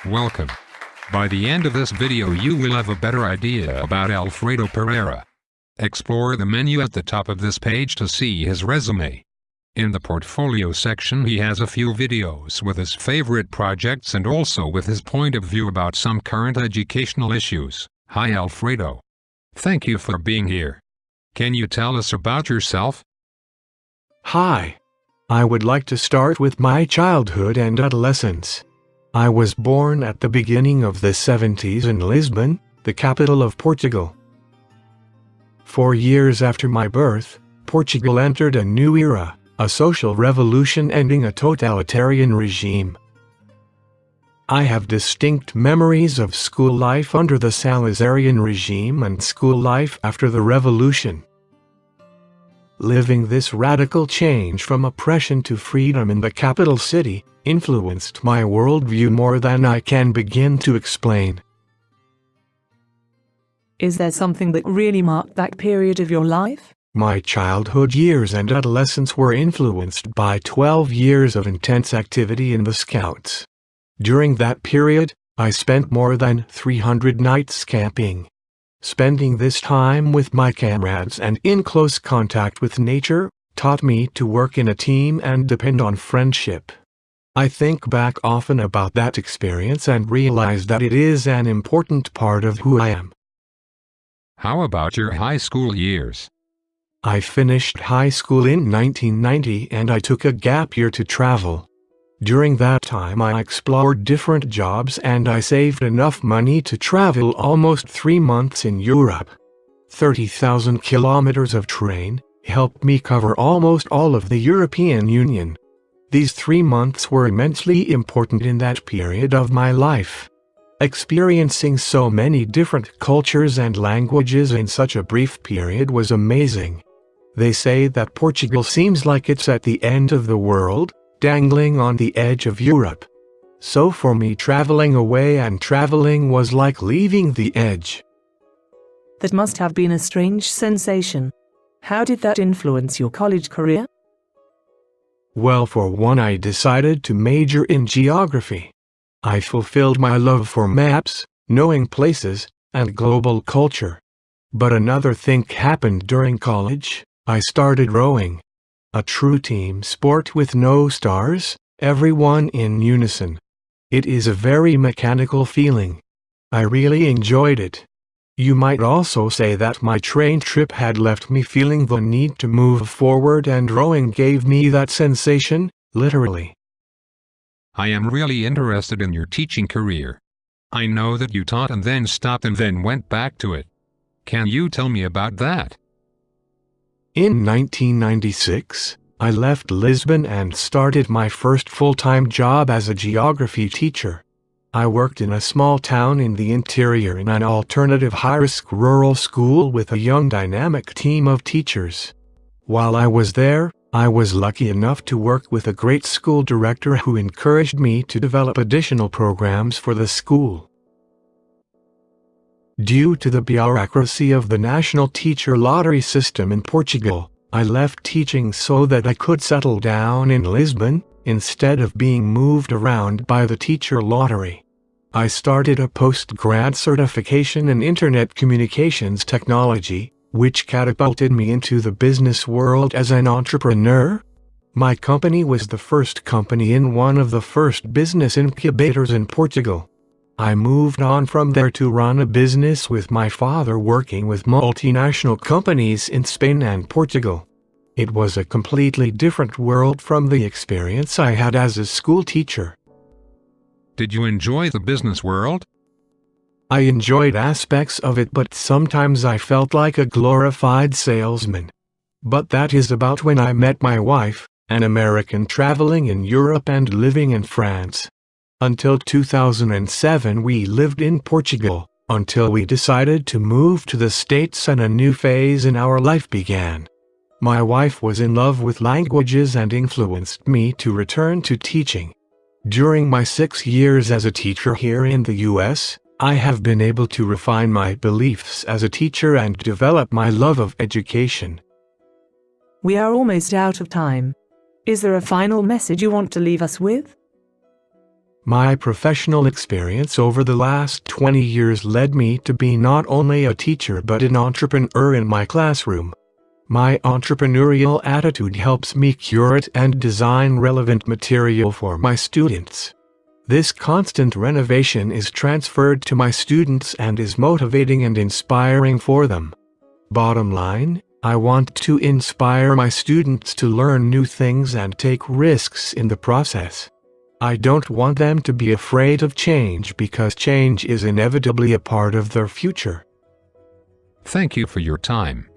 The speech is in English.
Welcome. By the end of this video you will have a better idea about Alfredo Pereira. Explore the menu at the top of this page to see his resume. In the portfolio section he has a few videos with his favorite projects and also with his point of view about some current educational issues. Hi Alfredo. Thank you for being here. Can you tell us about yourself? Hi. I would like to start with my childhood and adolescence. I was born at the beginning of the 70s in Lisbon, the capital of Portugal. 4 years after my birth, Portugal entered a new era, a social revolution ending a totalitarian regime. I have distinct memories of school life under the Salazarian regime and school life after the revolution. Living this radical change from oppression to freedom in the capital city influenced my worldview more than I can begin to explain. Is there something that really marked that period of your life? My childhood years and adolescence were influenced by 12 years of intense activity in the Scouts. During that period, I spent more than 300 nights camping. Spending this time with my comrades and in close contact with nature taught me to work in a team and depend on friendship. I think back often about that experience and realize that it is an important part of who I am. How about your high school years? I finished high school in 1990 and I took a gap year to travel. During that time I explored different jobs and I saved enough money to travel almost 3 months in Europe. 30,000 kilometers of train helped me cover almost all of the European Union. These 3 months were immensely important in that period of my life. Experiencing so many different cultures and languages in such a brief period was amazing. They say that Portugal seems like it's at the end of the world, dangling on the edge of Europe. So for me, traveling away and traveling was like leaving the edge. That must have been a strange sensation. How did that influence your college career? Well, for one, I decided to major in geography. I fulfilled my love for maps, knowing places, and global culture. But another thing happened during college. I started rowing. A true team sport with no stars, everyone in unison. It is a very mechanical feeling. I really enjoyed it. You might also say that my train trip had left me feeling the need to move forward, and rowing gave me that sensation, literally. I am really interested in your teaching career. I know that you taught and then stopped and then went back to it. Can you tell me about that? In 1996, I left Lisbon and started my first full-time job as a geography teacher. I worked in a small town in the interior in an alternative high-risk rural school with a young dynamic team of teachers. While I was there, I was lucky enough to work with a great school director who encouraged me to develop additional programs for the school. Due to the bureaucracy of the national teacher lottery system in Portugal, I left teaching so that I could settle down in Lisbon, instead of being moved around by the teacher lottery. I started a post-grad certification in Internet Communications Technology, which catapulted me into the business world as an entrepreneur. My company was the first company in one of the first business incubators in Portugal. I moved on from there to run a business with my father, working with multinational companies in Spain and Portugal. It was a completely different world from the experience I had as a school teacher. Did you enjoy the business world? I enjoyed aspects of it, but sometimes I felt like a glorified salesman. But that is about when I met my wife, an American traveling in Europe and living in France. Until 2007 we lived in Portugal, until we decided to move to the States and a new phase in our life began. My wife was in love with languages and influenced me to return to teaching. During my 6 years as a teacher here in the US, I have been able to refine my beliefs as a teacher and develop my love of education. We are almost out of time. Is there a final message you want to leave us with? My professional experience over the last 20 years led me to be not only a teacher but an entrepreneur in my classroom. My entrepreneurial attitude helps me curate and design relevant material for my students. This constant renovation is transferred to my students and is motivating and inspiring for them. Bottom line, I want to inspire my students to learn new things and take risks in the process. I don't want them to be afraid of change because change is inevitably a part of their future. Thank you for your time.